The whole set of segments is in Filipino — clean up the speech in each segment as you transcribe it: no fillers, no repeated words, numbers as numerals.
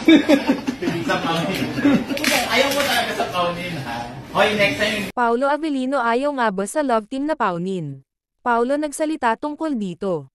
Sa Paunin. Ayaw mo talaga sa Paunin, ha? Hoy, next time. Paolo Avellino ayaw nga ba sa love team na Paunin? Paolo nagsalita tungkol dito.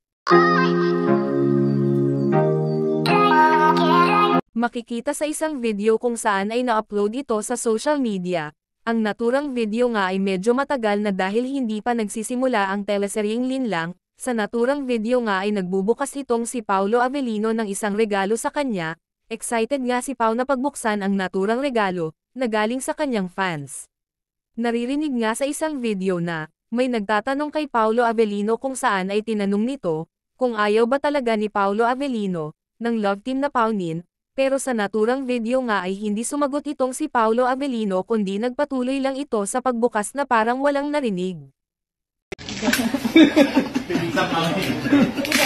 Makikita sa isang video kung saan ay na-upload ito sa social media. Ang naturang video nga ay medyo matagal na dahil hindi pa nagsisimula ang teleseryeng Linlang. Sa naturang video nga ay nagbubukas itong si Paolo Avellino ng isang regalo sa kanya. Excited nga si Pau na pagbuksan ang naturang regalo na galing sa kanyang fans. Naririnig nga sa isang video na may nagtatanong kay Paolo Avellino kung saan ay tinanong nito kung ayaw ba talaga ni Paolo Avellino ng love team na Paunin. Pero sa naturang video nga ay hindi sumagot itong si Paolo Avellino kundi nagpatuloy lang ito sa pagbukas na parang walang narinig. Sa Paunin.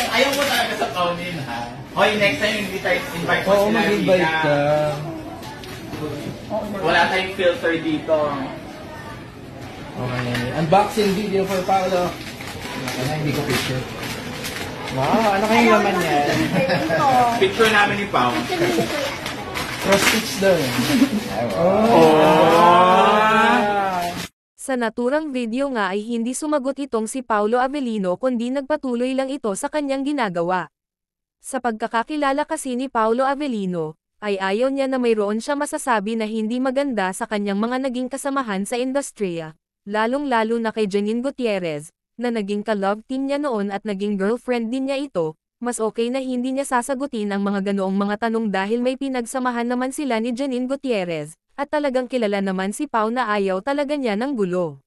Ayaw mo talaga sa Paunin, ha? Hoy, next time invite mo Oo, sila. mag-invite ka. Wala tayong filter dito. Okay. Unboxing video for Paolo. Hindi ko picture. Wow, ano kayong laman yan? Picture namin ni Pau. Cross stitch daw. Sa naturang video nga ay hindi sumagot itong si Paolo Avellino kundi nagpatuloy lang ito sa kanyang ginagawa. Sa pagkakakilala kasi ni Paolo Avellino, ay ayaw niya na mayroon siya masasabi na hindi maganda sa kanyang mga naging kasamahan sa industriya, lalong-lalo na kay Janine Gutierrez, na naging ka-love team niya noon at naging girlfriend din niya ito. Mas okay na hindi niya sasagutin ang mga ganoong mga tanong dahil may pinagsamahan naman sila ni Janine Gutierrez, at talagang kilala naman si Pau na ayaw talaga niya ng gulo.